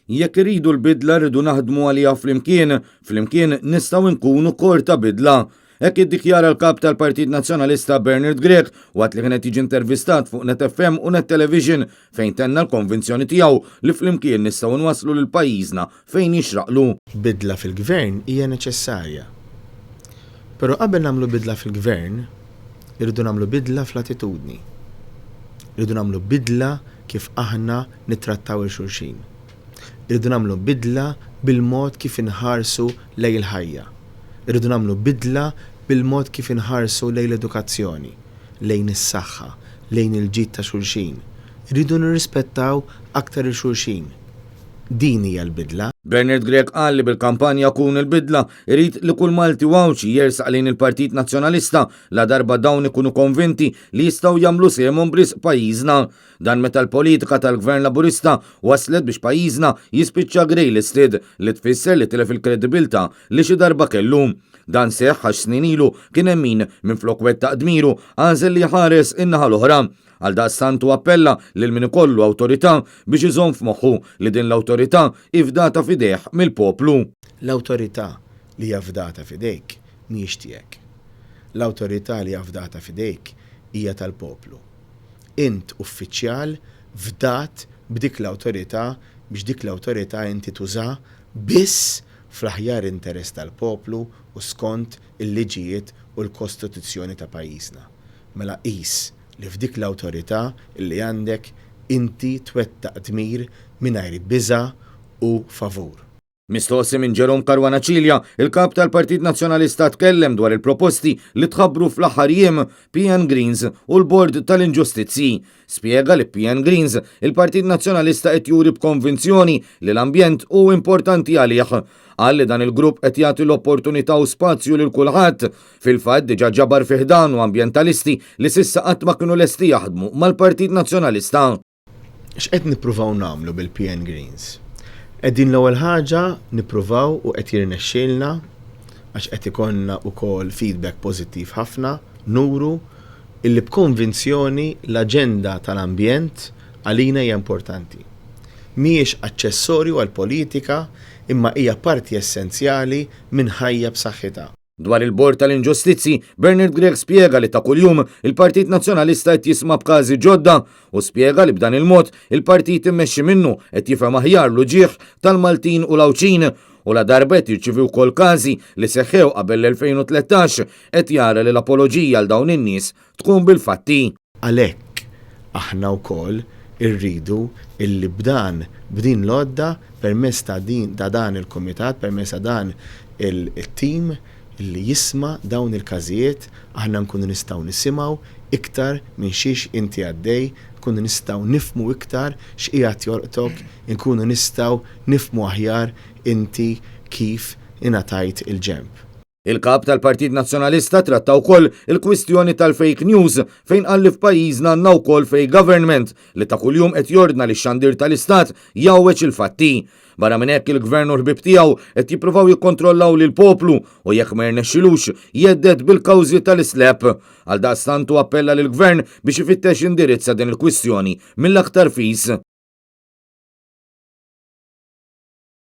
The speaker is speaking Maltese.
Jekk iridu l-bidla rridu naħdmu għalija flimkien nistgħu nkunu kor ta' bidla. Hekk iddikjara l-kap tal-Partit Nazzjonalista Bernard Grech waqt li kienet jiġi intervistat fuq Net FM u Net Television fejn tenna l-konvinzjoni tiegħu li flimkien nistgħu nwasslu lil pajjiżna fejn jixraqlu. Bidla fil-gvern hija neċessarja. Però qabel nagħmlu bidla fil-gvern, irridu nagħmlu bidla fl-attitudni. Irridu nagħmlu bidla kif aħna nittrattaw il-xulxin. Irridu nagħmlu bidla bil-mod kif inħarsu lejn il-ħajja. Irridu nagħmlu bidla bil-mod kif inħarsu lejn l-edukazzjoni, lejn is-saħħa, lejn il-ġid ta' xulxin. Irridu nirrispettaw aktar il-xulxin. Din hija l-bidla. Bernard Grech qal li bil-kampanja kun il-bidla irid li kull Malti wawċi jersaq lejn il-Partit Nazzjonalista la darba dawn ikunu konvinti li jistgħu jagħmlu sehemhom bris pajjiżna. Dan meta l-politika tal-Gvern Laburista waslet biex pajjiżna jispiċċa grey listed li tfisser li tilef il-kredibilità li xi darba kellu. Dan seħħ għax snin ilu kien hemm min minflok wettaq dmiru għażel li ħares in-naħa l-oħra. Għaldaqstant appella lil min ikollu awtorità biex iżomm f'moħħu li din l-awtorità ifdata fidejh mill-poplu. L-awtorità li hija fdata fidejk mhijiex tiegħek. L-awtorità li hija fdata fidejk hija tal-poplu. Int uffiċjal fdat b'dik l-awtorità biex dik l-awtorità inti tuża biss fl-aħjar interess tal-poplu u skont il-liġijiet u l-Kostituzzjoni ta' pajjiżna. Mela qis li f'dik l-awtorità li għandek inti twettaq dmir mingħajr biża' u favur. Mistoqsi minn Jerome Caruana-Cilja, il-kap tal-Partit Nazzjonalista tkellem dwar il-proposti li tħabbru fl-aħħar jiem PN Greens u l-Bord tal-Inġustizzi. Spjega li PN Greens il-Partit Nazzjonalista qed juri b'konvinzjoni li l-ambjent hu importanti għalih. Qal li dan il-grupp qed jagħti l-opportunità u spazju lil kulħadd. Fil-fatt diġà ġabar fih dan u ambjentalisti li s'issa qatt ma kienu lesti jaħdmu mal-Partit Nazzjonalista. X'qed nippruvaw nagħmlu bil-PN Greens? Qegħdin l-ewwel ħaġa nippruvaw u qed jirnexxielna għax qed ikollna wkoll feedback pożittiv ħafna, nuru illi b'konvinzjoni l-aġenda tal-ambjent għalina hija importanti. Mhijiex aċċessorju għall-politika imma hija parti essenzjali minn ħajja b'saħħitha. Dwar il-Bord tal-Inġustizzi, Bernard Grech spjega li ta' kuljum il-Partit Nazzjonalista qed jisma' b'każi ġodda u spjega li b'dan il-mod il-partit immexxi minnu qed jifhem aħjar l-uġigħ tal-Maltin u l-Awċin u la darba qed jirċievi wkoll każi li seħħew qabel l-2013 qed jara li l-apoloġija għal dawn in-nies tkun bil-fatti. Għalhekk aħna wkoll irridu illi b'din l-għodda permezz ta' dan il-kumitat, permezz ta' dan il-tim illi jisma' dawn il-każijiet aħna nkunu nistgħu nisimgħu iktar minn xiex inti għaddej, nkunu nistgħu nifhmu iktar x'qiegħed jorqtok, nkunu nistgħu nifhmu aħjar inti kif ingħatajt il-ġenb. Il-kap tal-Partit Nazzjonalista tratta wkoll il-kwistjoni tal-fake news fejn qal li f'pajjiżna għandna wkoll fake government li ta' kuljum qed jordna li x-xandir tal-Istat jawweġ il-fatti. Barra minn hekk il-Gvern u l-ħbieb tiegħu qed jippruvaw jikkontrollaw lil poplu u jekk ma jirnexxilux jeddet bil-kawżi tal-islep. Għaldaqstant appella lill-Gvern biex ifittex indirizza din il-kwistjoni mill-aktar fis.